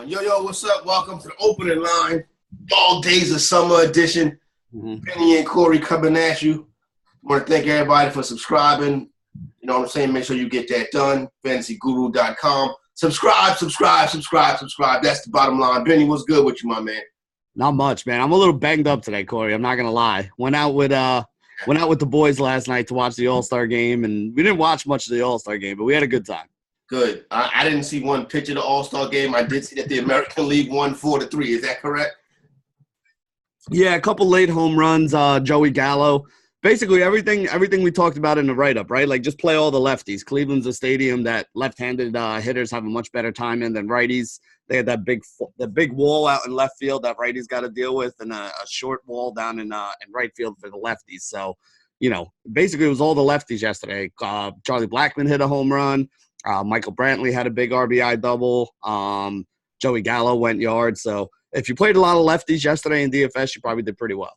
Yo, what's up? Welcome to the opening line. Dog Days of Summer edition. Benny and Corey coming at you. I want to thank everybody for subscribing. You know what I'm saying? Make sure you get that done. FantasyGuru.com. Subscribe. That's the bottom line. Benny, what's good with you, my man? Not much, man. I'm a little banged up today, Corey. I'm not gonna lie. Went out with the boys last night to watch the All-Star game, and we didn't watch much of the All-Star game, but we had a good time. Good. I didn't see one pitch of the All-Star game. I did see that the American League won 4-3. Is that correct? Yeah, a couple late home runs. Joey Gallo. Basically, everything we talked about in the write-up, right? Like, just play all the lefties. Cleveland's a stadium that left-handed hitters have a much better time in than righties. They had that big wall out in left field that righties got to deal with, and a short wall down in right field for the lefties. So, basically it was all the lefties yesterday. Charlie Blackmon hit a home run. Michael Brantley had a big RBI double. Joey Gallo went yard. So if you played a lot of lefties yesterday in DFS, you probably did pretty well.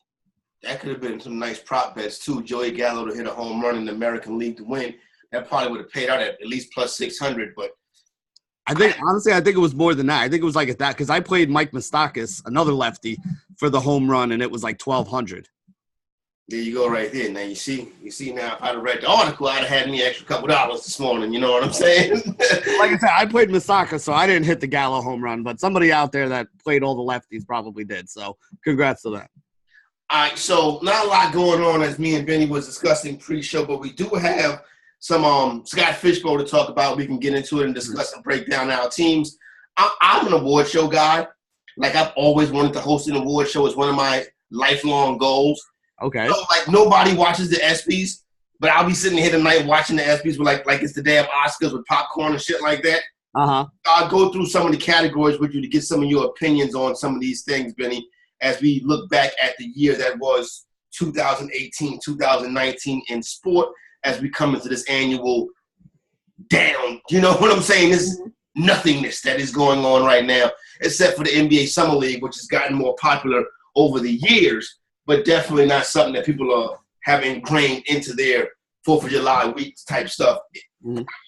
That could have been some nice prop bets, too. Joey Gallo to hit a home run in the American League to win. That probably would have paid out at least plus 600. But I think it was more than that. I think it was like at that because I played Mike Moustakas, another lefty, for the home run, and it was like 1,200. There you go right there. Now, you see now, if I'd have read the article, I'd have had me an extra couple dollars this morning. You know what I'm saying? Like I said, I played Moustakas, so I didn't hit the Gallo home run, but somebody out there that played all the lefties probably did. So congrats to them. All right, so not a lot going on as me and Benny was discussing pre-show, but we do have some Scott Fishbowl to talk about. We can get into it and discuss and break down our teams. I'm an award show guy. Like, I've always wanted to host an award show. It's one of my lifelong goals. Okay. So, like, nobody watches the ESPYs, but I'll be sitting here tonight watching the ESPYs with like it's the damn Oscars with popcorn and shit like that. I'll go through some of the categories with you to get some of your opinions on some of these things, Benny, as we look back at the year that was 2018, 2019 in sport as we come into this annual down. You know what I'm saying? This nothingness that is going on right now, except for the NBA Summer League, which has gotten more popular over the years, but definitely not something that people are having ingrained into their 4th of July week type stuff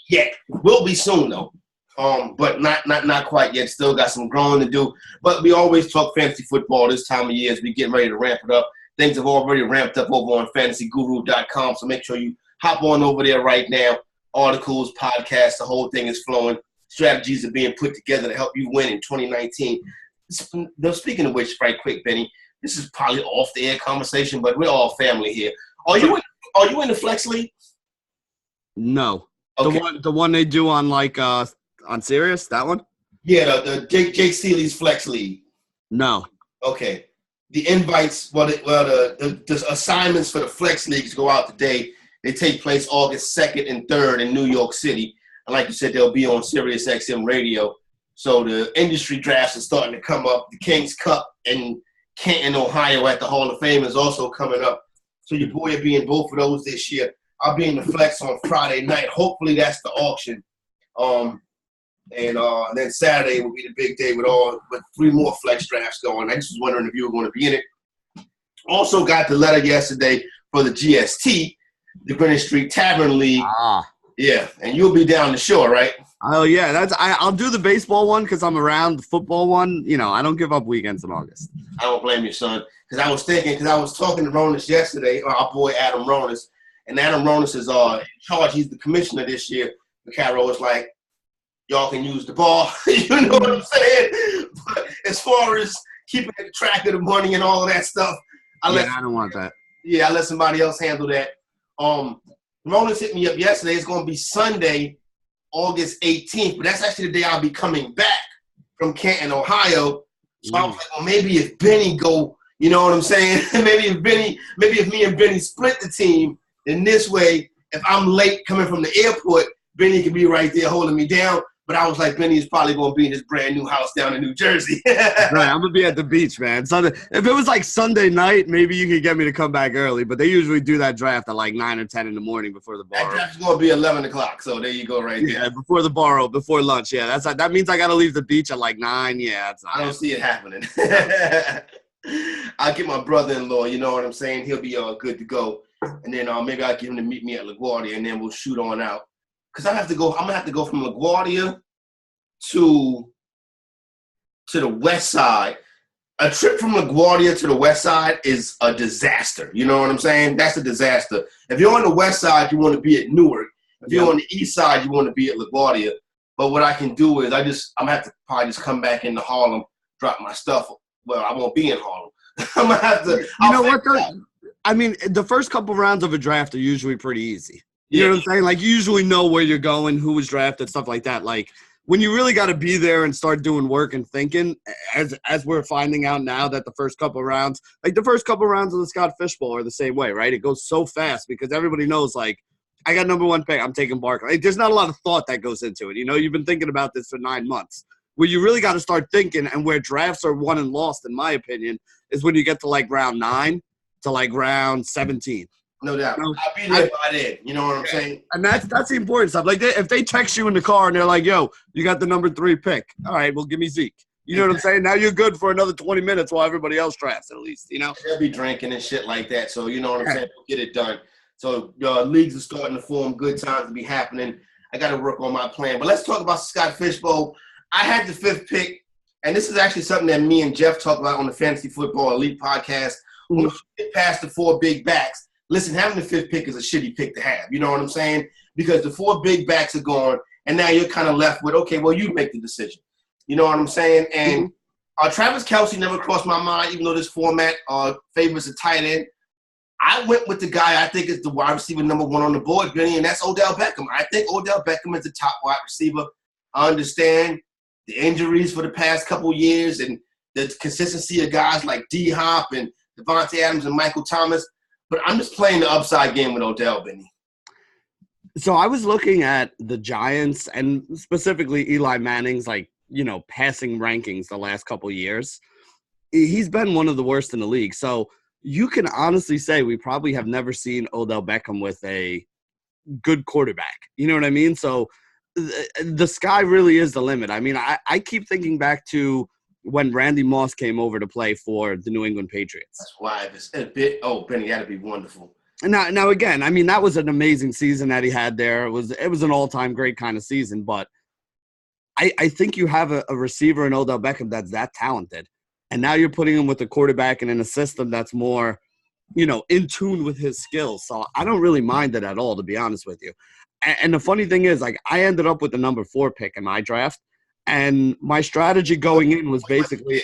yet. Will be soon, though. But not quite yet. Still got some growing to do. But we always talk fantasy football this time of year as we get ready to ramp it up. Things have already ramped up over on FantasyGuru.com, so make sure you hop on over there right now. Articles, podcasts, the whole thing is flowing. Strategies are being put together to help you win in 2019. Speaking of which, right quick, Benny, this is probably off-the-air conversation, but we're all family here. Are you in the Flex League? No. Okay. The one they do on on Sirius, that one? Yeah, the Jake Seeley's Flex League. No. Okay. The invites, the assignments for the Flex Leagues go out today. They take place August 2nd and 3rd in New York City. And like you said, they'll be on Sirius XM Radio. So the industry drafts are starting to come up. The King's Cup in Canton, Ohio at the Hall of Fame is also coming up. So your boy will be in both of those this year. I'll be in the Flex on Friday night. Hopefully that's the auction. And then Saturday will be the big day with 3 more Flex drafts going. I just was wondering if you were going to be in it. Also got the letter yesterday for the GST, the Greenwich Street Tavern League. Yeah, and you'll be down the shore, right? Oh, yeah. I'll do the baseball one because I'm around. The football one, I don't give up weekends in August. I don't blame you, son. Because I was talking to Ronas yesterday, our boy Adam Ronas, and Adam Ronas is in charge. He's the commissioner this year. McCarroll was like, y'all can use the ball. You know what I'm saying? But as far as keeping track of the money and all of that stuff, I don't want that. Yeah, I let somebody else handle that. Ronas hit me up yesterday. It's going to be Sunday, August 18th, but that's actually the day I'll be coming back from Canton, Ohio. So I was like, well, maybe if Benny go, you know what I'm saying? maybe if me and Benny split the team, then this way, if I'm late coming from the airport, Benny can be right there holding me down. But I was like, Benny's probably going to be in his brand new house down in New Jersey. Right, I'm going to be at the beach, man. Sunday. If it was like Sunday night, maybe you could get me to come back early. But they usually do that draft at like 9 or 10 in the morning before the bar. That draft's going to be 11 o'clock, so there you go right there. Yeah, before the bar, before lunch. Yeah, that means I got to leave the beach at like 9. Yeah, that's not I don't see it happening. I'll get my brother-in-law, you know what I'm saying? He'll be good to go. And then maybe I'll get him to meet me at LaGuardia, and then we'll shoot on out. Because I'm going to have to go from LaGuardia to to the west side, a trip from LaGuardia to the west side is a disaster. You know what I'm saying? That's a disaster. If you're on the west side, you want to be at Newark. If you're on the east side, you want to be at LaGuardia. But what I can do is I'm going to have to probably just come back into Harlem, drop my stuff. Well, I won't be in Harlem. I'm going to have to. You know what, though? I mean, the first couple rounds of a draft are usually pretty easy. You know what I'm saying? Like, you usually know where you're going, who was drafted, stuff like that. Like, when you really got to be there and start doing work and thinking, as we're finding out now that the first couple of rounds of the Scott Fish Bowl are the same way, right? It goes so fast because everybody knows, like, I got number one pick, I'm taking Barkley. Like, there's not a lot of thought that goes into it. You know, you've been thinking about this for 9 months. Where you really got to start thinking, and where drafts are won and lost, in my opinion, is when you get to, like, round 9 to, like, round 17. No doubt. You know? I'll be there by then. You know what I'm saying? And that's the important stuff. Like, if they text you in the car and they're like, yo, you got the number 3 pick. All right, well, give me Zeke. You know what I'm saying? Now you're good for another 20 minutes while everybody else drafts, at least, you know? They'll be drinking and shit like that. So, you know what I'm saying? Get it done. So, leagues are starting to form. Good times to be happening. I got to work on my plan. But let's talk about Scott Fish Bowl. I had the 5th pick, and this is actually something that me and Jeff talk about on the Fantasy Football Elite podcast. Once you get past the 4 big backs, listen, having the 5th pick is a shitty pick to have. You know what I'm saying? Because the 4 big backs are gone, and now you're kind of left with, okay, well, you make the decision. You know what I'm saying? And Travis Kelce never crossed my mind, even though this format favors a tight end. I went with the guy I think is the wide receiver number 1 on the board, Benny, and that's Odell Beckham. I think Odell Beckham is the top wide receiver. I understand the injuries for the past couple years and the consistency of guys like D-Hop and Devontae Adams and Michael Thomas. But I'm just playing the upside game with Odell, Benny. So I was looking at the Giants and specifically Eli Manning's, like, you know, passing rankings the last couple years. He's been one of the worst in the league. So you can honestly say we probably have never seen Odell Beckham with a good quarterback. You know what I mean? So the sky really is the limit. I mean, I keep thinking back to when Randy Moss came over to play for the New England Patriots. That's why it's a bit. Oh, Benny, that'd be wonderful. Now again, I mean, that was an amazing season that he had there. It was an all-time great kind of season, but I think you have a receiver in Odell Beckham that's that talented, and now you're putting him with a quarterback and in a system that's more, you know, in tune with his skills. So I don't really mind it at all, to be honest with you. And the funny thing is, like, I ended up with the number 4 pick in my draft. And my strategy going in was basically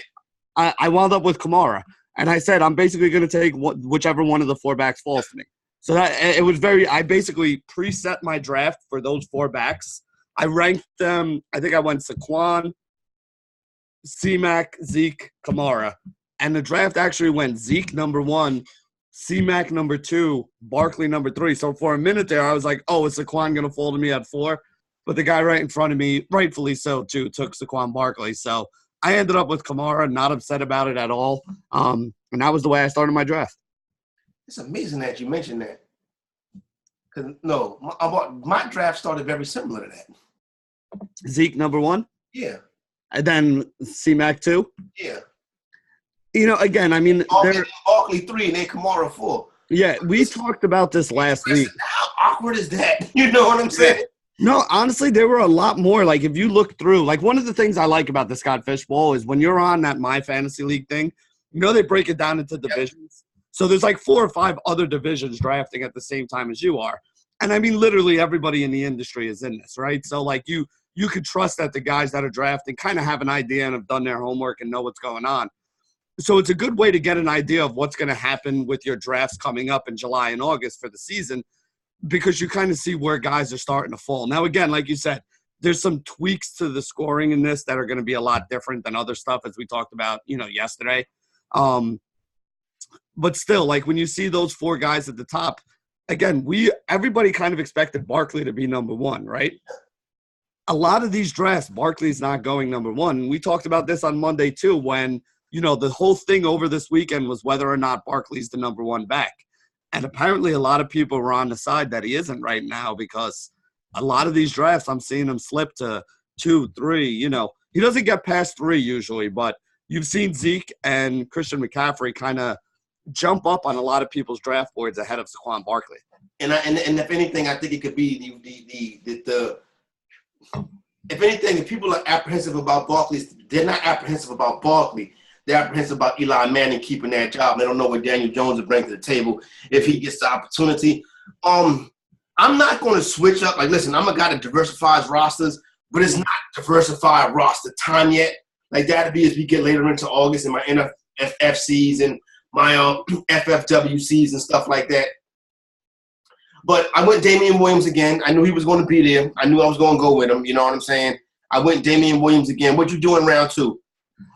I wound up with Kamara. And I said, I'm basically going to take whichever one of the 4 backs falls to me. So that it was I basically preset my draft for those 4 backs. I ranked them. I think I went Saquon, C-Mac, Zeke, Kamara. And the draft actually went Zeke number 1, C-Mac number 2, Barkley number 3. So for a minute there, I was like, oh, is Saquon going to fall to me at 4? But the guy right in front of me, rightfully so, too, took Saquon Barkley. So I ended up with Kamara, not upset about it at all. And that was the way I started my draft. It's amazing that you mentioned that. Because, no, my draft started very similar to that. Zeke, number 1? Yeah. And then C-Mac 2? Yeah. You know, again, I mean, Barkley 3 and then Kamara 4. Yeah, we talked about this last week. How awkward is that? You know what I'm saying? No, honestly, there were a lot more. Like, if you look through, like, one of the things I like about the Scott Fish Bowl is when you're on that My Fantasy League thing, you know, they break it down into divisions. Yep. So there's like 4 or 5 other divisions drafting at the same time as you are. And I mean, literally everybody in the industry is in this, right? So, like, you could trust that the guys that are drafting kind of have an idea and have done their homework and know what's going on. So it's a good way to get an idea of what's going to happen with your drafts coming up in July and August for the season, because you kind of see where guys are starting to fall. Now, again, like you said, there's some tweaks to the scoring in this that are going to be a lot different than other stuff, as we talked about, you know, yesterday. But still, like, when you see those 4 guys at the top, again, everybody kind of expected Barkley to be number 1, right? A lot of these drafts, Barkley's not going number 1. We talked about this on Monday too, when, you know, the whole thing over this weekend was whether or not Barkley's the number 1 back. And apparently a lot of people were on the side that he isn't right now, because a lot of these drafts, I'm seeing him slip to 2, 3. You know, he doesn't get past 3 usually, but you've seen Zeke and Christian McCaffrey kind of jump up on a lot of people's draft boards ahead of Saquon Barkley. And if anything, I think it could be if anything, if people are apprehensive about Barkley, they're not apprehensive about Barkley. They're apprehensive about Eli Manning keeping that job. They don't know what Daniel Jones will bring to the table if he gets the opportunity. I'm not going to switch up. Like, listen, I'm a guy that diversifies rosters, but it's not diversified roster time yet. Like, that'll be as we get later into August in my NFFCs and my FFWCs and stuff like that. But I went Damian Williams again. I knew he was going to be there. I knew I was going to go with him. You know what I'm saying? I went Damian Williams again. What you doing round 2?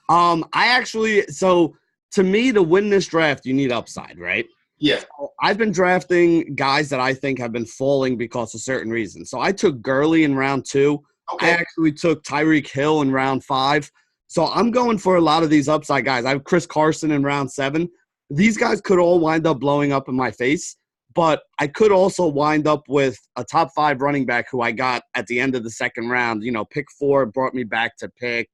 So to me, to win this draft, you need upside, right? Yeah. So I've been drafting guys that I think have been falling because of certain reasons. So I took Gurley in round 2. Okay. I actually took Tyreek Hill in round 5. So I'm going for a lot of these upside guys. I have Chris Carson in round 7. These guys could all wind up blowing up in my face. But I could also wind up with a top 5 running back who I got at the end of the second round. You know, pick 4 brought me back to pick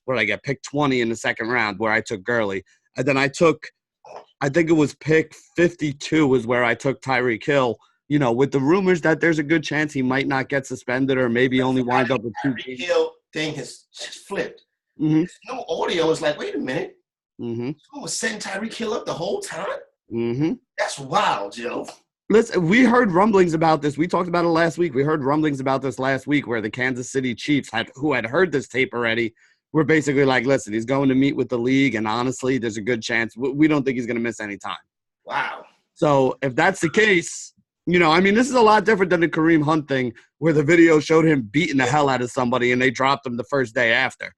20 in the second round where I took Gurley. And then I think it was pick 52 is where I took Tyreek Hill, you know, with the rumors that there's a good chance he might not get suspended or maybe only wind up with 2 games. Tyreek Hill thing has just flipped. Mm-hmm. No audio. It's like, wait a minute. Mm-hmm. Someone was setting Tyreek Hill up the whole time? Mm-hmm. That's wild, Joe. Listen, we heard rumblings about this. We talked about it last week. We heard rumblings about this last week where the Kansas City Chiefs, who had heard this tape already, were basically like, listen, he's going to meet with the league, and honestly, there's a good chance. We don't think he's going to miss any time. Wow. So if that's the case, you know, I mean, this is a lot different than the Kareem Hunt thing where the video showed him beating the hell out of somebody and they dropped him the first day after.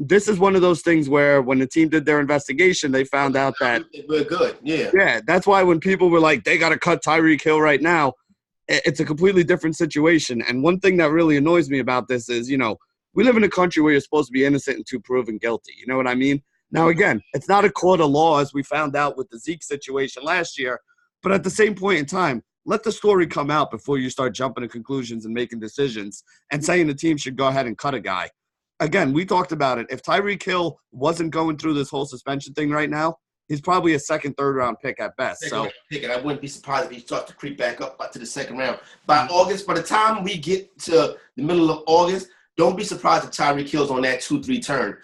This is one of those things where when the team did their investigation, they found out that we're good. Yeah. Yeah, that's why when people were like, they got to cut Tyreek Hill right now, it's a completely different situation. And one thing that really annoys me about this is, you know, we live in a country where you're supposed to be innocent until proven guilty. You know what I mean? Now, again, it's not a court of law, as we found out with the Zeke situation last year. But at the same point in time, let the story come out before you start jumping to conclusions and making decisions and saying the team should go ahead and cut a guy. Again, we talked about it. If Tyreek Hill wasn't going through this whole suspension thing right now, he's probably a second, third-round pick at best. I wouldn't be surprised if he starts to creep back up to the second round. By the time we get to the middle of August, don't be surprised if Tyreek Hill's on that 2-3 turn.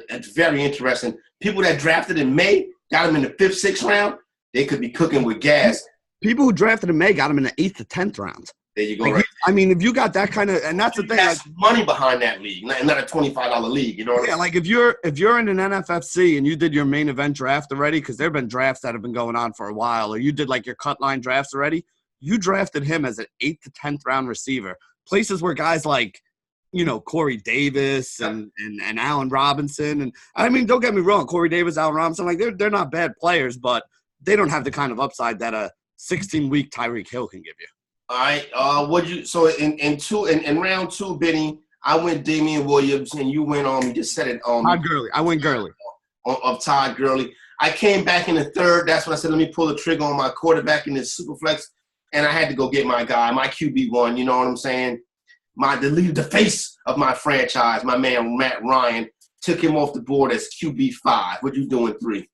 That's very interesting. People that drafted in May, got him in the 5th, 6th round, they could be cooking with gas. People who drafted in May got him in the 8th to 10th round. There you go. Like, right. I mean, if you got that kind of, and that's the thing. That's money behind that league, not a $25 league. You know what I mean? Like if you're in an NFFC and you did your main event draft already, because there have been drafts that have been going on for a while, or you did like your cut line drafts already, you drafted him as an 8th to 10th round receiver. Places where guys like, you know, Corey Davis and Allen Robinson, and I mean, don't get me wrong, Corey Davis, Allen Robinson, like they're not bad players, but they don't have the kind of upside that a 16-week Tyreek Hill can give you. All right. In round 2, Benny, I went Damian Williams, and you went you just said it. Todd Gurley. I went Gurley. Of Todd Gurley. I came back in the 3rd. That's when I said, let me pull the trigger on my quarterback in this super flex, and I had to go get my guy, my QB1. You know what I'm saying? The face of my franchise, my man Matt Ryan, took him off the board as QB5. What you doing 3?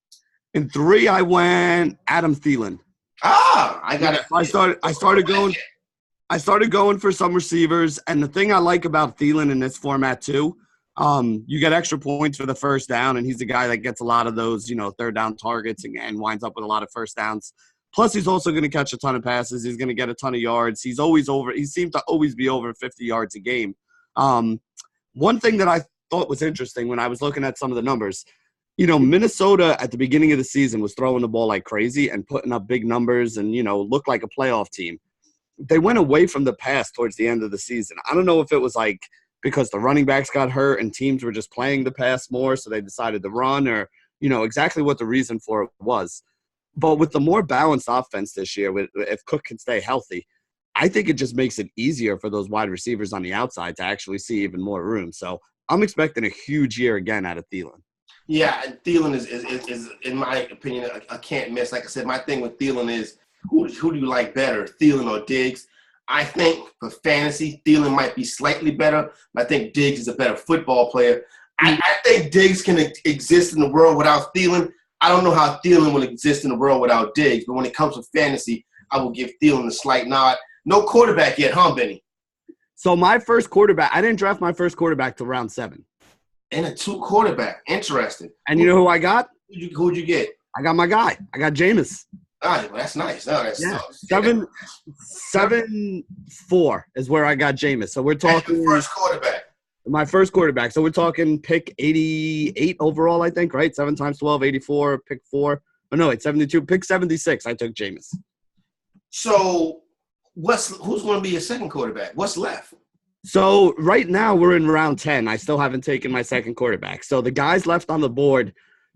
In 3, I went Adam Thielen. I got it. I started going for some receivers, and the thing I like about Thielen in this format too, you get extra points for the first down, and he's the guy that gets a lot of those, you know, 3rd down targets and winds up with a lot of first downs. Plus, he's also going to catch a ton of passes. He's going to get a ton of yards. He seems to always be over 50 yards a game. One thing that I thought was interesting when I was looking at some of the numbers, you know, Minnesota at the beginning of the season was throwing the ball like crazy and putting up big numbers and, you know, looked like a playoff team. They went away from the pass towards the end of the season. I don't know if it was like because the running backs got hurt and teams were just playing the pass more, so they decided to run, or, you know, exactly what the reason for it was. But with the more balanced offense this year, if Cook can stay healthy, I think it just makes it easier for those wide receivers on the outside to actually see even more room. So I'm expecting a huge year again out of Thielen. Yeah, and Thielen is in my opinion, a can't miss. Like I said, my thing with Thielen is who do you like better, Thielen or Diggs? I think for fantasy, Thielen might be slightly better, but I think Diggs is a better football player. I think Diggs can exist in the world without Thielen. I don't know how Thielen will exist in the world without Diggs, but when it comes to fantasy, I will give Thielen a slight nod. No quarterback yet, huh, Benny? So my first quarterback, I didn't draft my first quarterback till round 7. And a 2 quarterback. Interesting. And you know who I got? Who'd you get? I got my guy. I got Jameis. All right, well, that's nice. Oh, that's yeah. 7-4 is where I got Jameis. So we're talking first quarterback. My first quarterback. So we're talking pick 88 overall, I think, right? 7 times 12, 84, pick 4. Oh, no, it's 72. Pick 76, I took Jameis. So who's going to be your second quarterback? What's left? So right now we're in round 10. I still haven't taken my second quarterback. So the guys left on the board,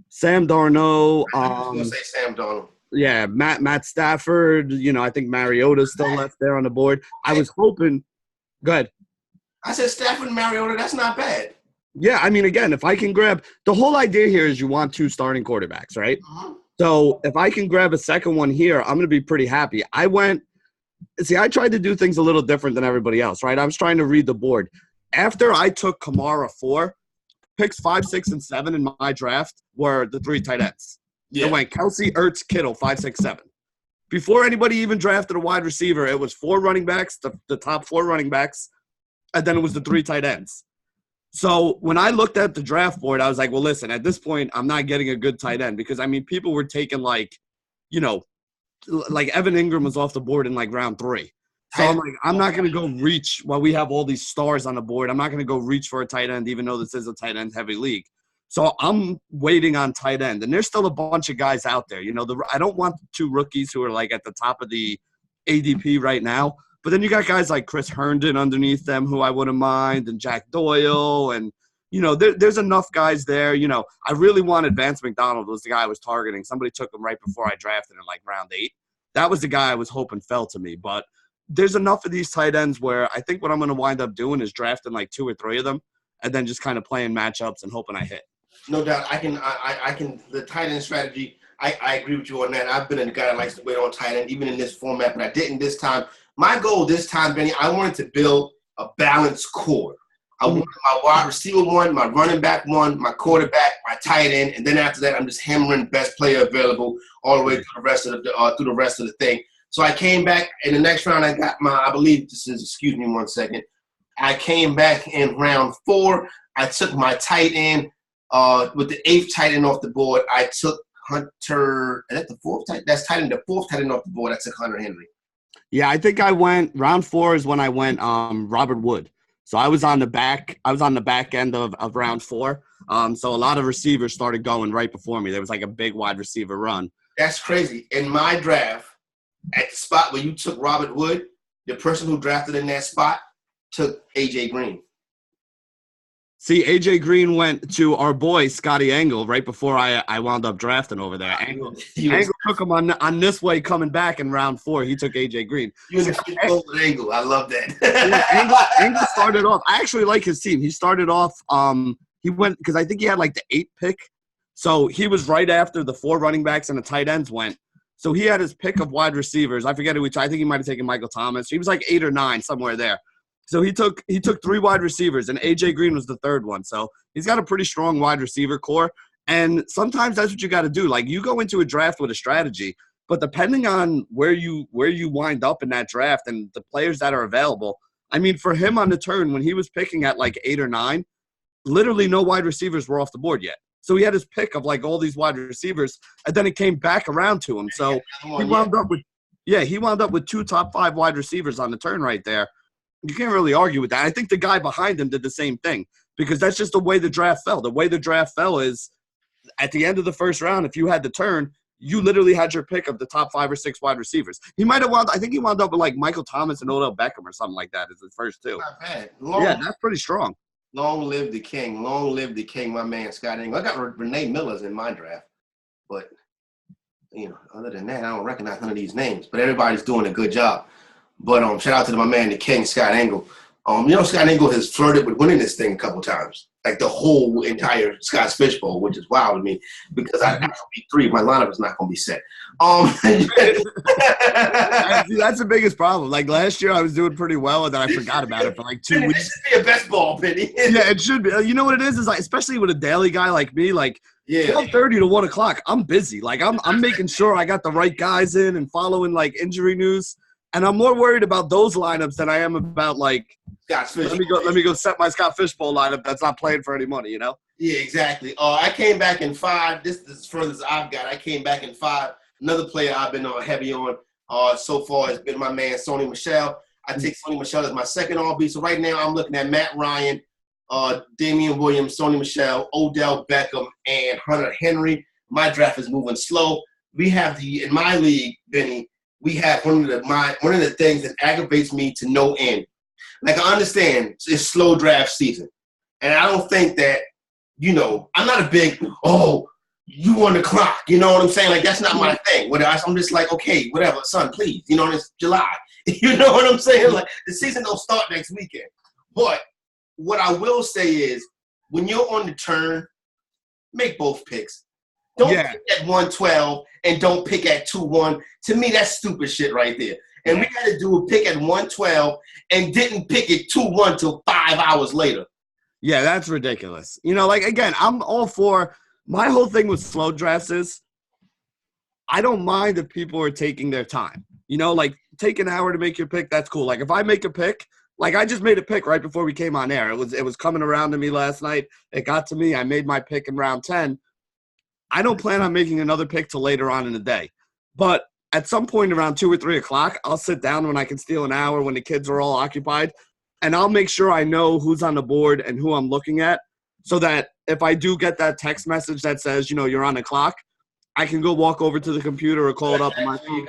Sam Darnold. I was going to say Sam Darnold. Yeah, Matt Stafford. I think Mariota's still left there on the board. I was hoping – go ahead. I said Stafford and Mariota, that's not bad. Yeah, I mean, again, if I can grab – the whole idea here is you want 2 starting quarterbacks, right? Uh-huh. So if I can grab a second one here, I'm going to be pretty happy. I tried to do things a little different than everybody else, right? I was trying to read the board. After I took Kamara 4, picks 5, 6, and 7 in my draft were the 3 tight ends. Yeah. It went Kelsey, Ertz, Kittle, 5, 6, 7. Before anybody even drafted a wide receiver, it was 4 running backs, the top 4 running backs, and then it was the 3 tight ends. So when I looked at the draft board, I was like, well, listen, at this point, I'm not getting a good tight end because, I mean, people were taking like Evan Ingram was off the board in like round 3. So I'm like, I'm not going to go reach while we have all these stars on the board. I'm not going to go reach for a tight end, even though this is a tight end heavy league. So I'm waiting on tight end. And there's still a bunch of guys out there. I don't want the 2 rookies who are like at the top of the ADP right now. But then you got guys like Chris Herndon underneath them who I wouldn't mind, and Jack Doyle. And, there's enough guys there. I really wanted Vance McDonald was the guy I was targeting. Somebody took him right before I drafted in like round 8. That was the guy I was hoping fell to me. But there's enough of these tight ends where I think what I'm going to wind up doing is drafting like 2 or 3 of them and then just kind of playing matchups and hoping I hit. No doubt. I can the tight end strategy, I agree with you on that. I've been a guy that likes to wait on tight end, even in this format, but I didn't this time. My goal this time, Benny, I wanted to build a balanced core. I wanted my wide receiver 1, my running back 1, my quarterback, my tight end, and then after that, I'm just hammering best player available all the way through the rest of the thing. So I came back in the next round. I got excuse me one second. I came back in round 4. I took my tight end with the 8th tight end off the board. I took Hunter. Is that the 4th tight? That's tight end. The 4th tight end off the board. I took Hunter Henry. Yeah, I think I went round 4 is when I went Robert Wood. So I was on the back end of round 4. So a lot of receivers started going right before me. There was like a big wide receiver run. That's crazy. In my draft, at the spot where you took Robert Wood, the person who drafted in that spot took A.J. Green. See, A.J. Green went to our boy Scotty Angle right before I wound up drafting over there. Angle took him on this way coming back in round 4. He took A.J. Green. You in the with Angle. I love that. Yeah, Angle started off. I actually like his team. He started off he went because I think he had like the 8th pick. So he was right after the 4 running backs and the tight ends went. So he had his pick of wide receivers. I forget which. I think he might have taken Michael Thomas. He was like 8 or 9, somewhere there. So he took 3 wide receivers, and A.J. Green was the 3rd one. So he's got a pretty strong wide receiver core. And sometimes that's what you got to do. Like, you go into a draft with a strategy, but depending on where you wind up in that draft and the players that are available, I mean, for him on the turn, when he was picking at like 8 or 9, literally no wide receivers were off the board yet. So he had his pick of like all these wide receivers, and then it came back around to him. So he wound up with 2 top 5 wide receivers on the turn right there. You can't really argue with that. I think the guy behind him did the same thing because that's just the way the draft fell. The way the draft fell is at the end of the first round, if you had the turn, you literally had your pick of the top 5 or 6 wide receivers. He might have I think he wound up with like Michael Thomas and Odell Beckham or something like that as his first 2. Not bad. Yeah, that's pretty strong. Long live the king. Long live the king, my man, Scott Angle. I got Renee Miller's in my draft. But, other than that, I don't recognize none of these names. But everybody's doing a good job. But shout out to my man, the king, Scott Angle. Scott Angle has flirted with winning this thing a couple times. Like the whole entire Scott's Fishbowl, which is wild to me because I have to be 3. My lineup is not going to be set. That's the biggest problem. Like last year, I was doing pretty well, and then I forgot about it for like 2 weeks. It should be a best ball, Penny. Yeah, it should be. You know what it is like, especially with a daily guy like me, like 12:30 to 1 o'clock, I'm busy. Like I'm making sure I got the right guys in and following like injury news. And I'm more worried about those lineups than I am about like Scott's Fish. Let me go set my Scott Fishbowl lineup that's not playing for any money, you know? Yeah, exactly. I came back in 5. This is as furthest I've got. I came back in 5. Another player I've been heavy on so far has been my man, Sony Michel. I take Sony Michel as my second RB. So right now I'm looking at Matt Ryan, Damian Williams, Sony Michel, Odell Beckham, and Hunter Henry. My draft is moving slow. We have in my league, Benny, we have one of the things that aggravates me to no end. Like, I understand it's slow draft season. And I don't think that, I'm not a big, you on the clock. You know what I'm saying? Like, that's not my thing. I'm just like, okay, whatever, son, please. It's July. You know what I'm saying? Like, the season don't start next weekend. But what I will say is, when you're on the turn, make both picks. Don't pick at 112 and don't pick at 2-1. To me, that's stupid shit right there. And we had to do a pick at 112 and didn't pick it 2-1 till 5 hours later. Yeah, that's ridiculous. Again, I'm all for – my whole thing with slow drafts is I don't mind if people are taking their time. Take an hour to make your pick, that's cool. Like, if I make a pick – I just made a pick right before we came on air. It was coming around to me last night. It got to me. I made my pick in round 10. I don't plan on making another pick till later on in the day. But at some point around 2 or 3 o'clock, I'll sit down when I can steal an hour when the kids are all occupied, and I'll make sure I know who's on the board and who I'm looking at so that if I do get that text message that says, you're on the clock, I can go walk over to the computer or call it up on my phone.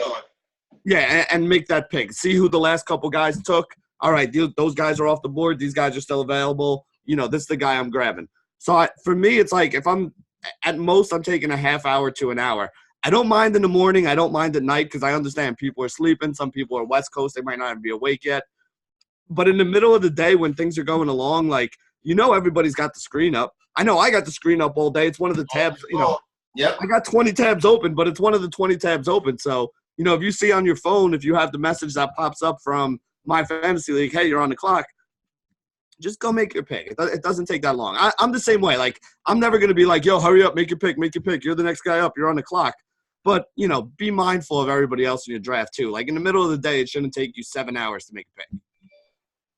Yeah, and make that pick. See who the last couple guys took. All right, those guys are off the board. These guys are still available. This is the guy I'm grabbing. So for me, it's like if at most I'm taking a half hour to an hour. I don't mind in the morning. I don't mind at night because I understand people are sleeping. Some people are West Coast. They might not even be awake yet. But in the middle of the day when things are going along, everybody's got the screen up. I know I got the screen up all day. It's one of the tabs, Yep. I got 20 tabs open, but it's one of the 20 tabs open. So, if you see on your phone, if you have the message that pops up from My Fantasy League, hey, you're on the clock, just go make your pick. It doesn't take that long. I'm the same way. I'm never going to be like, yo, hurry up, make your pick. You're the next guy up. You're on the clock. But, be mindful of everybody else in your draft, too. In the middle of the day, it shouldn't take you 7 hours to make a pick.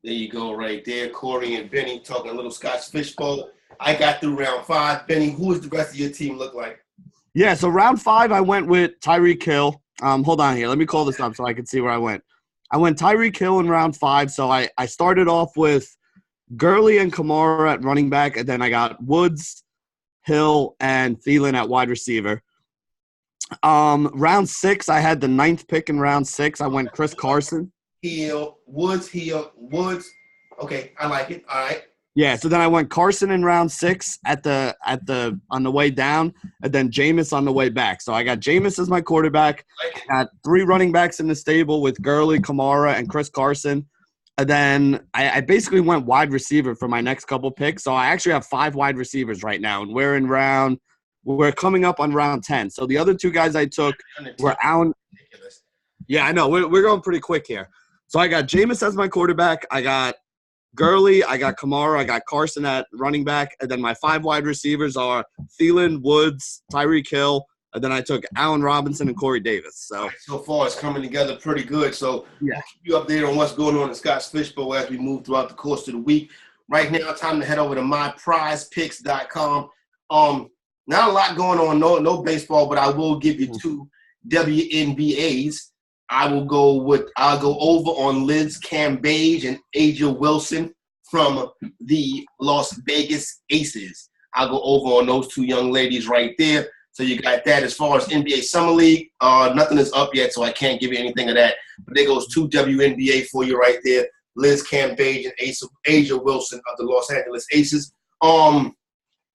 There you go right there. Corey and Benny talking a little Scotch Fishbowl. I got through round 5. Benny, who does the rest of your team look like? Yeah, so round 5, I went with Tyreek Hill. Hold on here. Let me call this up so I can see where I went. I went Tyreek Hill in round 5. So I started off with Gurley and Kamara at running back, and then I got Woods, Hill, and Thielen at wide receiver. Round 6, I had the 9th pick in round 6. I went Chris Carson. Woods. Okay, I like it. All right. Yeah, so then I went Carson in round 6 on the way down, and then Jameis on the way back. So I got Jameis as my quarterback. I got 3 running backs in the stable with Gurley, Kamara, and Chris Carson. And then I basically went wide receiver for my next couple picks. So I actually have 5 wide receivers right now, and we're coming up on round 10. So the other 2 guys I took were Allen. Yeah, I know. We're going pretty quick here. So I got Jameis as my quarterback. I got Gurley, I got Kamara, I got Carson at running back, and then my 5 wide receivers are Thielen, Woods, Tyreek Hill, and then I took Allen Robinson and Corey Davis. So far, it's coming together pretty good. So yeah, I'll keep you updated on what's going on in Scott's Fishbowl as we move throughout the course of the week. Right now, time to head over to myprizepicks.com. Not a lot going on, no baseball, but I will give you 2 WNBAs. I'll go over on Liz Cambage and Asia Wilson from the Las Vegas Aces. I'll go over on those 2 young ladies right there. So you got that. As far as NBA Summer League, nothing is up yet, so I can't give you anything of that. But there goes 2 WNBA for you right there. Liz Cambage and Asia Wilson of the Los Angeles Aces.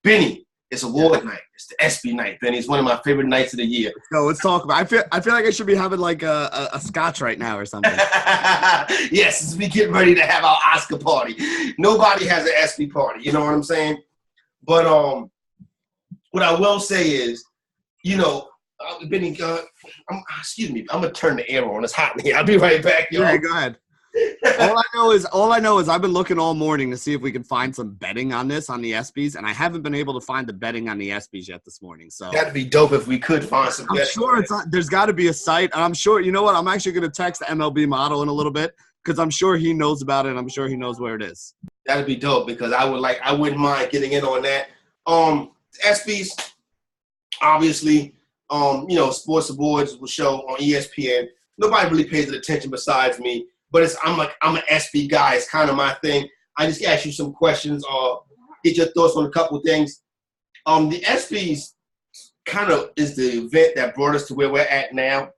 Benny, it's award night. It's the ESPY night, Benny. It's one of my favorite nights of the year. So let's talk about it. I feel like I should be having like a scotch right now or something. Yes, as we get ready to have our Oscar party. Nobody has an ESPY party. You know what I'm saying? But what I will say is, Benny, excuse me. I'm gonna turn the air on. It's hot in here. I'll be right back, yo. Yeah, go ahead. All I know is I've been looking all morning to see if we can find some betting on this on the ESPYs, and I haven't been able to find the betting on the ESPYs yet this morning. So that'd be dope if we could find some. I'm sure there's got to be a site, and I'm sure. You know what? I'm actually going to text the MLB model in a little bit because I'm sure he knows about it. I'm sure he knows where it is. That'd be dope because I wouldn't mind getting in on that. ESPYs, obviously, sports awards will show on ESPN. Nobody really pays attention besides me, but I'm an ESPY guy. It's kind of my thing. I just ask you some questions or get your thoughts on a couple of things. The ESPYs kind of is the event that brought us to where we're at now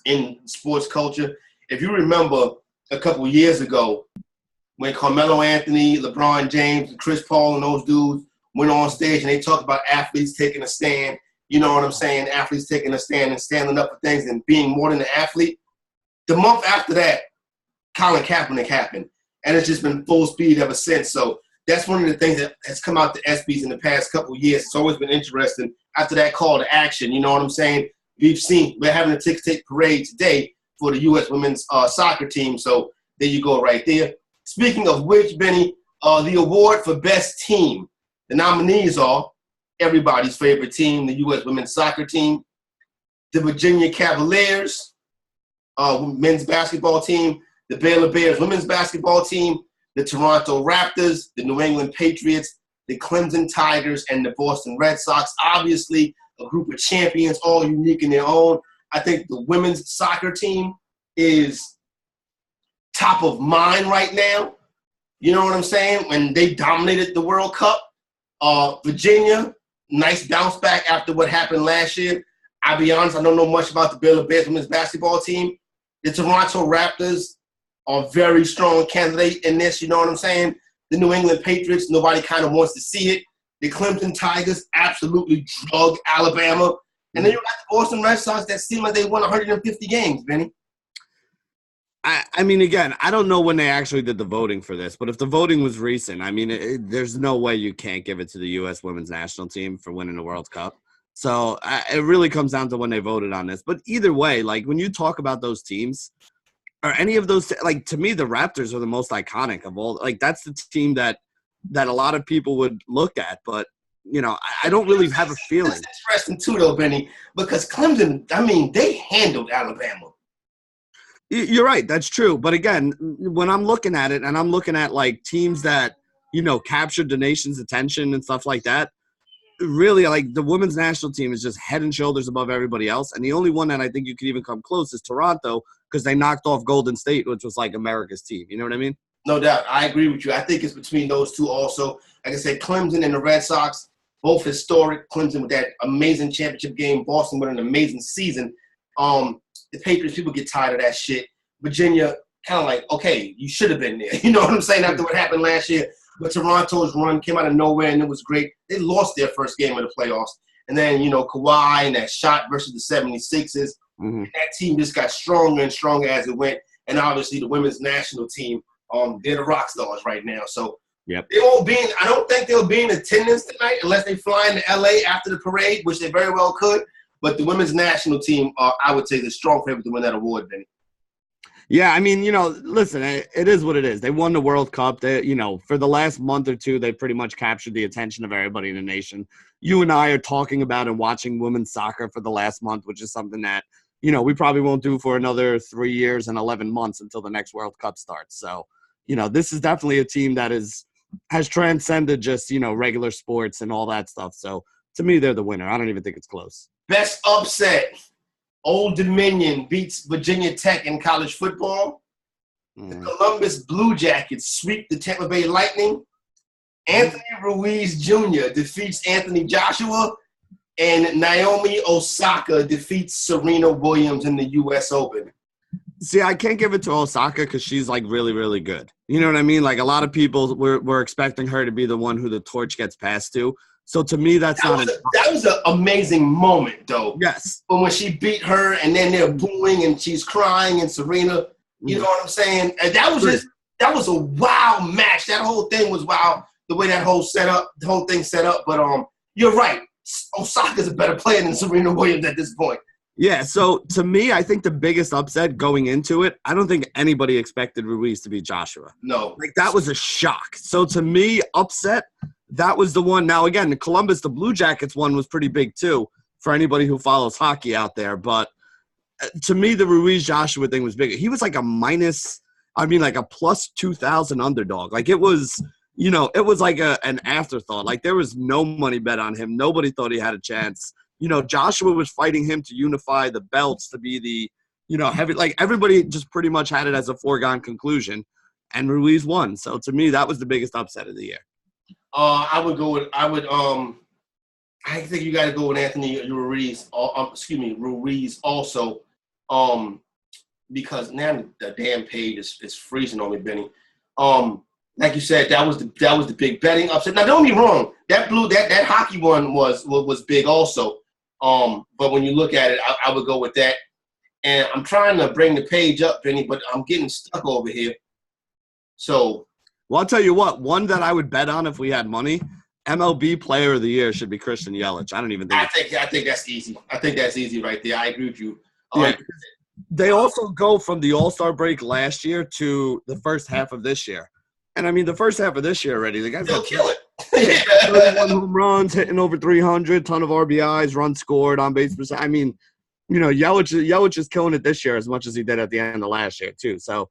in sports culture. If you remember a couple of years ago when Carmelo Anthony, LeBron James, and Chris Paul and those dudes went on stage and they talked about athletes taking a stand, you know what I'm saying, athletes taking a stand and standing up for things and being more than an athlete. The month after that, Colin Kaepernick happened, and it's just been full speed ever since. So that's one of the things that has come out to ESPYs in the past couple of years. It's always been interesting. After that call to action, you know what I'm saying? We're having a tick parade today for the U.S. women's soccer team. So there you go right there. Speaking of which, Benny, the award for best team, the nominees are everybody's favorite team, the U.S. women's soccer team, the Virginia Cavaliers men's basketball team, the Baylor Bears women's basketball team, the Toronto Raptors, the New England Patriots, the Clemson Tigers, and the Boston Red Sox. Obviously, a group of champions, all unique in their own. I think the women's soccer team is top of mind right now. You know what I'm saying? When they dominated the World Cup. Virginia, nice bounce back after what happened last year. I'll be honest, I don't know much about the Baylor Bears women's basketball team. The Toronto Raptors are a very strong candidate in this, you know what I'm saying? The New England Patriots, nobody kind of wants to see it. The Clemson Tigers absolutely drug Alabama. And then you got the Boston Red Sox that seem like they won 150 games, Benny. I mean, again, I don't know when they actually did the voting for this, but if the voting was recent, I mean, there's no way you can't give it to the U.S. women's national team for winning the World Cup. So it really comes down to when they voted on this. But either way, like when you talk about those teams, or any of those, like to me, the Raptors are the most iconic of all. Like that's the team that a lot of people would look at. But, you know, I don't really have a feeling. It's interesting too, though, Benny, because Clemson, I mean, they handled Alabama. You're right. That's true. But again, when I'm looking at it and I'm looking at like teams that, you know, captured the nation's attention and stuff like that, really like the women's national team is just head and shoulders above everybody else. And the only one that I think you could even come close is Toronto because they knocked off Golden State, which was like America's team. You know what I mean? No doubt. I agree with you. I think it's between those two also. Like I said, Clemson and the Red Sox, both historic. Clemson with that amazing championship game. Boston with an amazing season. The Patriots, people get tired of that shit. Virginia, kind of like, okay, you should have been there. You know what I'm saying? After what happened last year. But Toronto's run came out of nowhere, and it was great. They lost their first game of the playoffs. And then, you know, Kawhi and that shot versus the 76ers. Mm-hmm. That team just got stronger and stronger as it went. And obviously the women's national team, they're the rock stars right now. So yep. They won't be I don't think they'll be in attendance tonight unless they fly into L.A. after the parade, which they very well could. But the women's national team, I would say, is a strong favorite to win that award, Benny. Yeah, I mean, you know, listen, it is what it is. They won the World Cup. They, you know, for the last month or two, they pretty much captured the attention of everybody in the nation. You and I are talking about and watching women's soccer for the last month, which is something that, you know, we probably won't do for another 3 years and 11 months until the next World Cup starts. So, you know, this is definitely a team that has transcended just, you know, regular sports and all that stuff. So, to me, they're the winner. I don't even think it's close. Best upset. Old Dominion beats Virginia Tech in college football. The Columbus Blue Jackets sweep the Tampa Bay Lightning. Anthony Ruiz Jr. defeats Anthony Joshua. And Naomi Osaka defeats Serena Williams in the U.S. Open. See, I can't give it to Osaka because she's, like, really, really good. You know what I mean? Like, a lot of people were expecting her to be the one who the torch gets passed to. So to me, that was an amazing moment, though. Yes. But when she beat her, and then they're booing, and she's crying, and Serena, you know what I'm saying? And that was a wow match. That whole thing was wow. The way the whole thing set up. But you're right. Osaka's a better player than Serena Williams at this point. Yeah. So to me, I think the biggest upset going into it, I don't think anybody expected Ruiz to beat Joshua. No. Like that was a shock. So to me, upset. That was the one. Now, again, the Columbus, the Blue Jackets one was pretty big, too, for anybody who follows hockey out there. But to me, the Ruiz-Joshua thing was bigger. He was like a minus I mean, like a plus 2,000 underdog. Like it was, it was like an afterthought. Like there was no money bet on him. Nobody thought he had a chance. Joshua was fighting him to unify the belts to be the, heavy. Like everybody just pretty much had it as a foregone conclusion, and Ruiz won. So to me, that was the biggest upset of the year. I think you got to go with Anthony Ruiz. Ruiz also, because now the damn page is freezing on me, Benny. Like you said, that was the big betting upset. Now, don't get me wrong, that hockey one was big also. But when you look at it, I would go with that. And I'm trying to bring the page up, Benny, but I'm getting stuck over here. So, well, I'll tell you what. One that I would bet on if we had money, MLB Player of the Year should be Christian Yelich. I don't even think. I think that's easy. I think that's easy right there. I agree with you. Yeah. They also go from the All-Star break last year to the first half of this year. And I mean, the first half of this year already, the guys will kill it. 31 home runs, hitting over 300, ton of RBIs, runs scored, on base percent. I mean, Yelich is killing it this year as much as he did at the end of last year too. So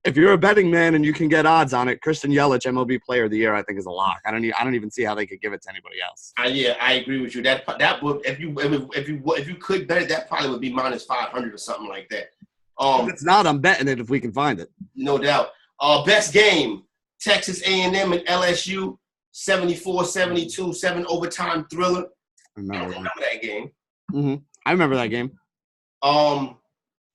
if you're a betting man and you can get odds on it, Christian Yelich, MLB Player of the Year, I think is a lock. I don't even see how they could give it to anybody else. Yeah, I agree with you. That would, if you could bet it, that probably would be minus 500 or something like that. If it's not, I'm betting it if we can find it. No doubt. Best game: Texas A&M and LSU, 74-72, 7 overtime thriller. I remember that game. Mm-hmm. I remember that game.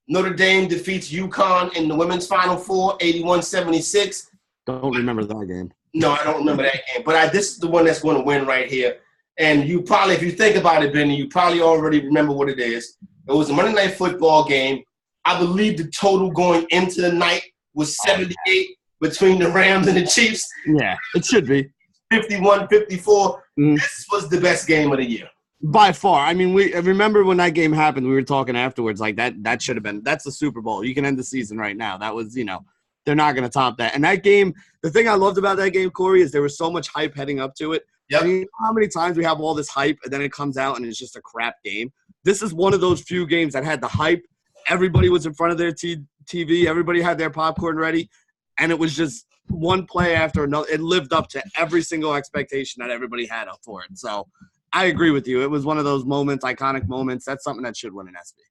Notre Dame defeats UConn in the women's Final Four, 81-76. Don't remember that game. No, I don't remember that game. But this is the one that's going to win right here. And you probably, if you think about it, Benny, you probably already remember what it is. It was a Monday Night Football game. I believe the total going into the night was 78 between the Rams and the Chiefs. Yeah, it should be. 51-54. This was the best game of the year. By far. I mean, we remember when that game happened, we were talking afterwards, like that should have been – that's the Super Bowl. You can end the season right now. That was, they're not going to top that. And that game – the thing I loved about that game, Corey, is there was so much hype heading up to it. Yep. I mean, you know how many times we have all this hype and then it comes out and it's just a crap game? This is one of those few games that had the hype. Everybody was in front of their TV. Everybody had their popcorn ready. And it was just one play after another. It lived up to every single expectation that everybody had up for it. So – I agree with you. It was one of those moments, iconic moments. That's something that should win an ESPY.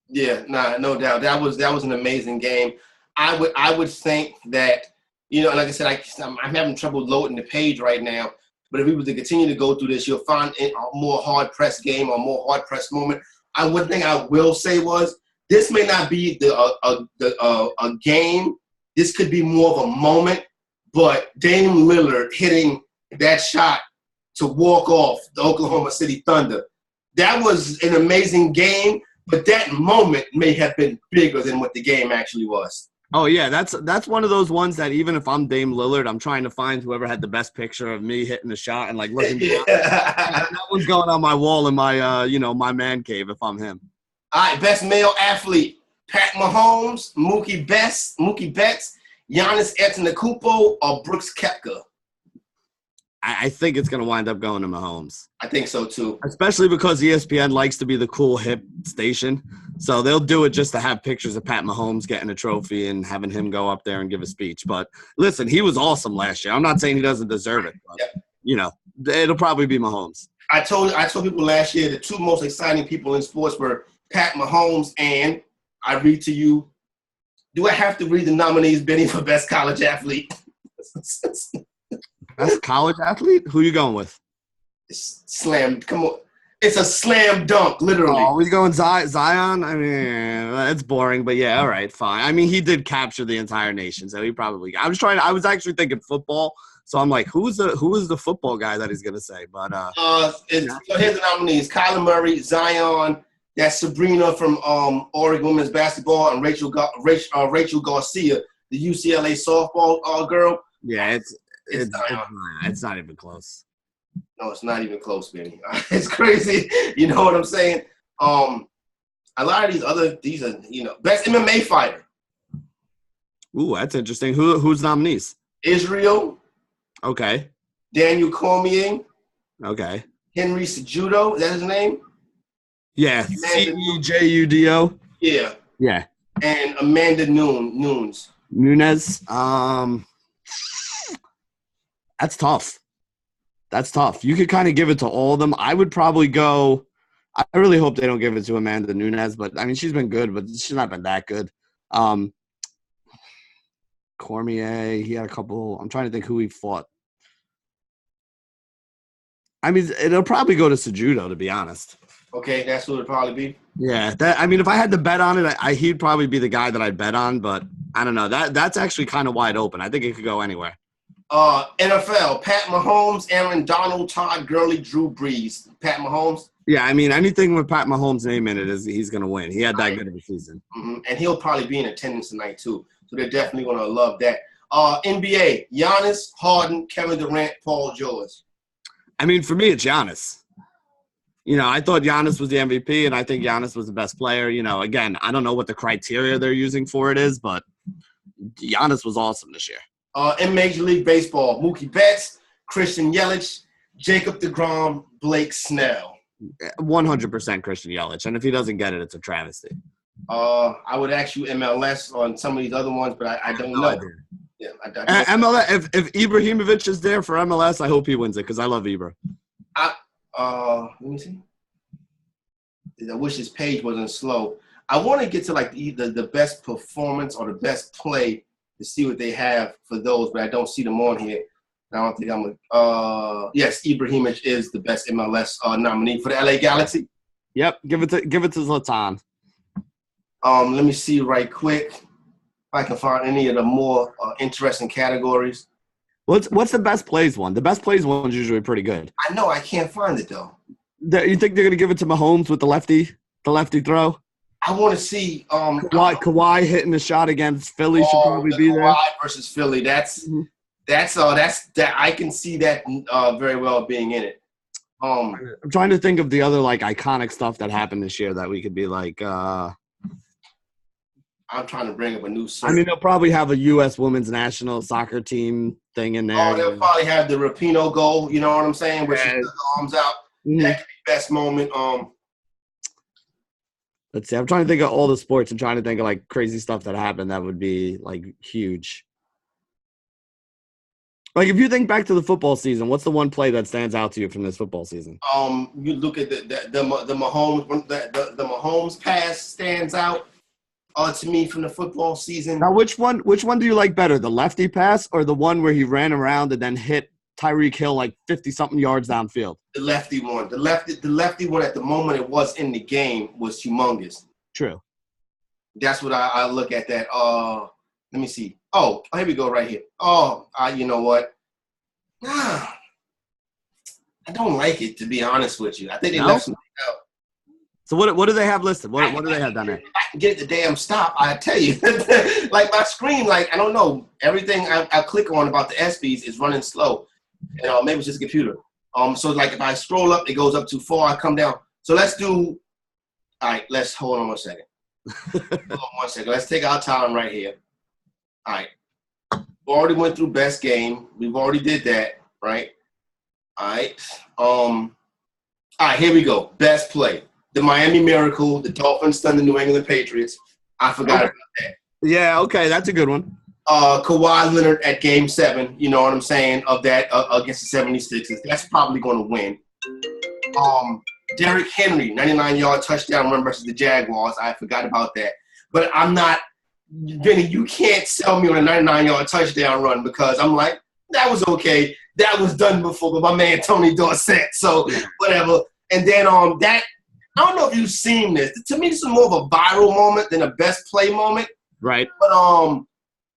Yeah, no doubt. That was an amazing game. I would think that, like I said, I'm having trouble loading the page right now. But if we were to continue to go through this, you'll find a more hard-pressed game or more hard-pressed moment. One thing I will say was this may not be a game. This could be more of a moment. But Dame Lillard hitting that shot to walk off the Oklahoma City Thunder. That was an amazing game, but that moment may have been bigger than what the game actually was. Oh, yeah, that's one of those ones that even if I'm Dame Lillard, I'm trying to find whoever had the best picture of me hitting the shot and, looking down. That one's going on my wall in my, my man cave if I'm him. All right, best male athlete, Pat Mahomes, Mookie Betts, Giannis Antetokounmpo, or Brooks Koepka. I think it's going to wind up going to Mahomes. I think so, too. Especially because ESPN likes to be the cool, hip station. So they'll do it just to have pictures of Pat Mahomes getting a trophy and having him go up there and give a speech. But, listen, he was awesome last year. I'm not saying he doesn't deserve it. But, it'll probably be Mahomes. I told people last year the two most exciting people in sports were Pat Mahomes and, I read to you, do I have to read the nominees, Benny, for best college athlete? Best college athlete? Who you going with? Come on. It's a slam dunk, literally. Oh, we going Zion? I mean, it's boring, but yeah, all right, fine. I mean, he did capture the entire nation, so he probably – I was actually thinking football, so I'm like, who is the football guy that he's going to say? But so here's the nominees. Kyler Murray, Zion, that's Sabrina from Oregon women's basketball, and Rachel Garcia, the UCLA softball girl. Yeah, it's not even close. No, it's not even close, Benny. It's crazy. You know what I'm saying? A lot of these are, best MMA fighter. Ooh, that's interesting. Who's nominees? Israel. Okay. Daniel Cormier. Okay. Henry Cejudo. Is that his name? Yeah. Cejudo. Yeah. Yeah. And Amanda Nunes. Nunez. That's tough. That's tough. You could kind of give it to all of them. I would probably go – I really hope they don't give it to Amanda Nunez, but, I mean, she's been good, but she's not been that good. Cormier, he had a couple – I'm trying to think who he fought. I mean, it'll probably go to Cejudo, to be honest. Okay, that's who it'll probably be. Yeah, I mean, if I had to bet on it, he'd probably be the guy that I'd bet on, but I don't know. That's actually kind of wide open. I think it could go anywhere. NFL, Pat Mahomes, Aaron Donald, Todd Gurley, Drew Brees. Pat Mahomes? Yeah, I mean, anything with Pat Mahomes' name in it, he's going to win. He had that good of a season. Mm-hmm. And he'll probably be in attendance tonight, too. So they're definitely going to love that. NBA, Giannis, Harden, Kevin Durant, Paul George. I mean, for me, it's Giannis. You know, I thought Giannis was the MVP, and I think Giannis was the best player. You know, again, I don't know what the criteria they're using for it is, but Giannis was awesome this year. In Major League Baseball, Mookie Betts, Christian Yelich, Jacob deGrom, Blake Snell. 100% Christian Yelich, and if he doesn't get it, it's a travesty. I would ask you MLS on some of these other ones, but I don't know. Yeah, MLS. If Ibrahimovic is there for MLS, I hope he wins it because I love Ibra. Let me see. I wish his page wasn't slow. I want to get to like the best performance or the best play to see what they have for those, but I don't see them on here. I don't think I'm yes, Ibrahimovic is the best MLS nominee for the LA Galaxy. Yep, give it to Zlatan. Let me see right quick if I can find any of the more interesting categories. What's the best plays one? The best plays one's usually pretty good. I know, I can't find it though. You think they're gonna give it to Mahomes with the lefty throw? I want to see Kawhi hitting the shot against Philly should probably be there. Kawhi versus Philly. That's I can see that very well being in it. I'm trying to think of the other like iconic stuff that happened this year that we could be like. I'm trying to bring up a new search. I mean, they'll probably have a U.S. women's national soccer team thing in there. Oh, they'll probably have the Rapinoe goal. You know what I'm saying? Where she took the arms out. Mm-hmm. That could be best moment. Let's see. I'm trying to think of all the sports and trying to think of like crazy stuff that happened that would be like huge. Like if you think back to the football season, what's the one play that stands out to you from this football season? You look at the Mahomes the Mahomes pass stands out to me from the football season. Now, which one do you like better, the lefty pass or the one where he ran around and then hit Tyreek Hill like 50-something yards downfield? The lefty one. The lefty one at the moment it was in the game was humongous. True. That's what I look at that. Let me see. Oh, here we go right here. You know what? I don't like it, to be honest with you. I think they left something out. So what do they have listed? What do they have down there? I can get the damn stop, I tell you. Like my screen, like I don't know. Everything I click on about the ESPYs is running slow. And maybe it's just a computer. So like if I scroll up, it goes up too far, I come down. So let's do – all right, let's hold on one second. Let's take our time right here. All right. We already went through best game. We've already did that, right? All right. All right, here we go. Best play. The Miami Miracle, the Dolphins stunned the New England Patriots. I forgot about that. Yeah, okay, that's a good one. Kawhi Leonard at Game 7, you know what I'm saying, of that against the 76ers. That's probably going to win. Derrick Henry, 99-yard touchdown run versus the Jaguars. I forgot about that. But I'm not – Vinny, you can't sell me on a 99-yard touchdown run because I'm like, that was okay. That was done before by my man Tony Dorsett. So, whatever. And then that – I don't know if you've seen this. To me, this is more of a viral moment than a best play moment. Right. But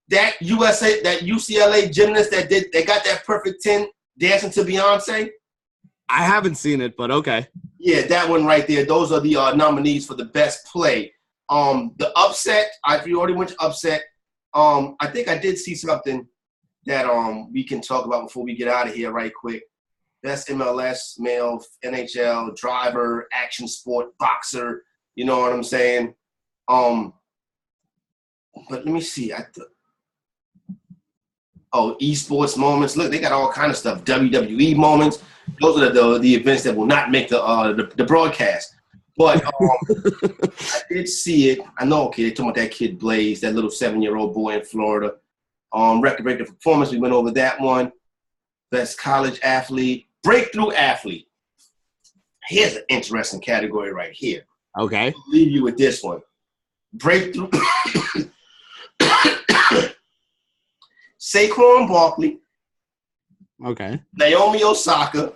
that UCLA gymnast they got that perfect 10 dancing to Beyonce. I haven't seen it, but okay. Yeah, that one right there. Those are the nominees for the best play. The upset, if you already went to upset, I think I did see something that we can talk about before we get out of here right quick. Best MLS, male, NHL, driver, action sport, boxer. You know what I'm saying? But let me see. Esports moments. Look, they got all kind of stuff. WWE moments. Those are the events that will not make the broadcast. But I did see it. I know, okay, they're talking about that kid Blaze, that little 7-year-old boy in Florida. Record-breaking performance, we went over that one. Best college athlete, breakthrough athlete. Here's an interesting category right here. Okay. I'll leave you with this one. Breakthrough. Saquon Barkley. Okay. Naomi Osaka.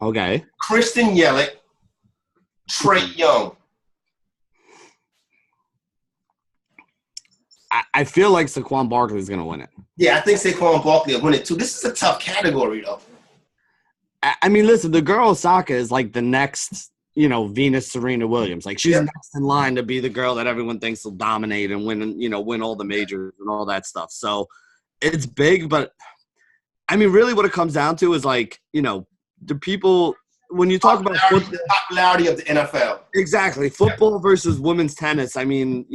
Okay. Kristen Yelich. Trey Young. I feel like Saquon Barkley is going to win it. Yeah, I think Saquon Barkley will win it too. This is a tough category, though. I mean, listen, the girl Osaka is like the next, Venus Serena Williams. Like, she's next in line to be the girl that everyone thinks will dominate and win all the majors and all that stuff. So it's big, but I mean, really what it comes down to is like, the people – when you talk about football, the popularity of the NFL. Exactly. Football versus women's tennis, I mean,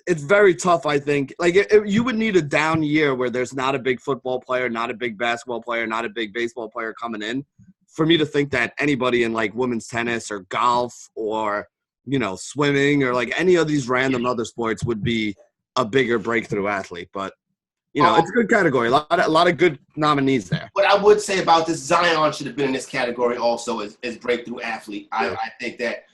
it's very tough, I think. Like, you would need a down year where there's not a big football player, not a big basketball player, not a big baseball player coming in for me to think that anybody in, like, women's tennis or golf or, swimming or, like, any of these random other sports would be a bigger breakthrough athlete. But, it's a good category. A lot of good nominees there. What I would say about this, Zion should have been in this category also as breakthrough athlete. I think that.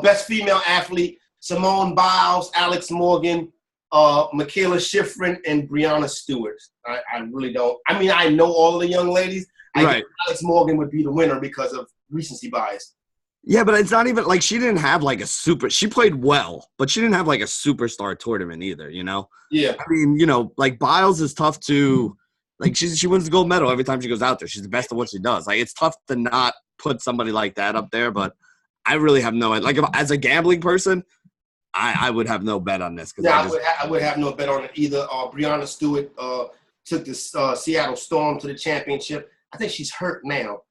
Best female athlete, Simone Biles, Alex Morgan, Michaela Schifrin, and Breonna Stewart. I really don't. I mean, I know all the young ladies. I think Alex Morgan would be the winner because of recency bias. Yeah, but it's not even like she didn't have like a super – she played well, but she didn't have like a superstar tournament either, Yeah. I mean, like Biles is tough to – like she wins the gold medal every time she goes out there. She's the best at what she does. Like, it's tough to not put somebody like that up there, but I really have no – like, as a gambling person, I would have no bet on this. Yeah, I would have no bet on it either. Breonna Stewart took the Seattle Storm to the championship. I think she's hurt now.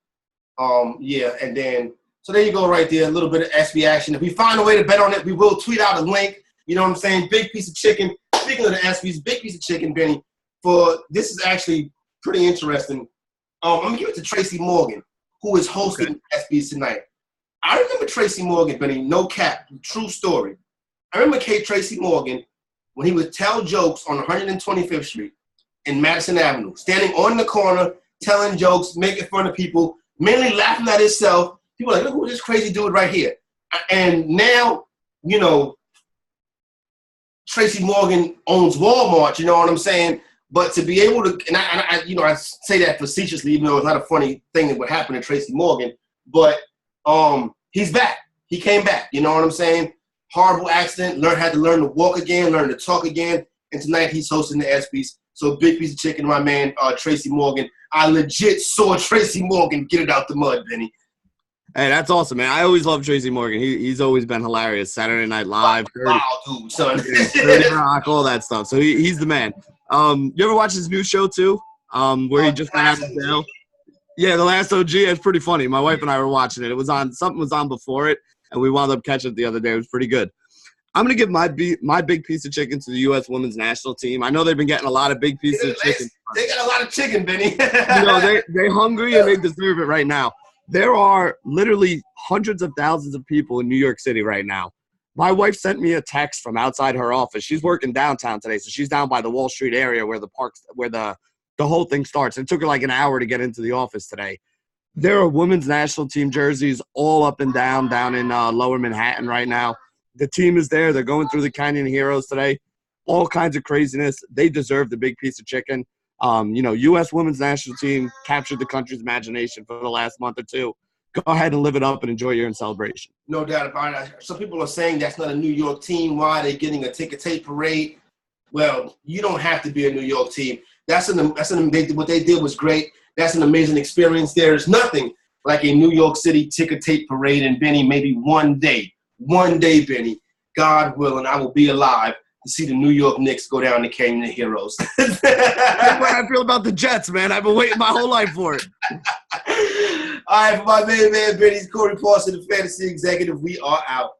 And then – so there you go right there, a little bit of ESPY action. If we find a way to bet on it, we will tweet out a link. You know what I'm saying? Big piece of chicken. Speaking of the ESPYs, big piece of chicken, Benny. This is actually pretty interesting. I'm going to give it to Tracy Morgan, who is hosting ESPYs tonight. I remember Tracy Morgan, Benny, no cap, true story. I remember Tracy Morgan when he would tell jokes on 125th Street in Madison Avenue, standing on the corner, telling jokes, making fun of people, mainly laughing at himself. People are like, look who this crazy dude right here. And now, Tracy Morgan owns Walmart, you know what I'm saying? But to be able to, and I say that facetiously, even though it's not a funny thing that would happen to Tracy Morgan, but he's back. He came back, you know what I'm saying? Horrible accident, had to learn to walk again, learn to talk again, and tonight he's hosting the ESPYs. So big piece of chicken, my man, Tracy Morgan. I legit saw Tracy Morgan get it out the mud, Benny. Hey, that's awesome, man. I always love Tracy Morgan. He's always been hilarious. Saturday Night Live. Wow, dude, son. 30 Rock, all that stuff. So he's the man. You ever watch his new show, too, where he just got out of jail? Yeah, The Last OG. It's pretty funny. My wife and I were watching it. Something was on before it, and we wound up catching it the other day. It was pretty good. I'm going to give my big piece of chicken to the U.S. women's national team. I know they've been getting a lot of big pieces of chicken. They got a lot of chicken, Benny. They're hungry, and they deserve it right now. There are literally hundreds of thousands of people in New York City right now. My wife sent me a text from outside her office. She's working downtown today, so she's down by the Wall Street area where the whole thing starts. It took her like an hour to get into the office today. There are women's national team jerseys all up and down in Lower Manhattan right now. The team is there. They're going through the Canyon Heroes today. All kinds of craziness. They deserve the big piece of chicken. U.S. women's national team captured the country's imagination for the last month or two. Go ahead and live it up and enjoy your celebration. No doubt about it. Some people are saying that's not a New York team. Why are they getting a ticker tape parade? Well, you don't have to be a New York team. What they did was great. That's an amazing experience. There's nothing like a New York City ticker tape parade. And Benny, maybe one day, Benny, God willing, I will be alive to see the New York Knicks go down to Canyon Heroes. That's what I feel about the Jets, man. I've been waiting my whole life for it. All right, for my main man, Benny's Corey Parson, the fantasy executive, we are out.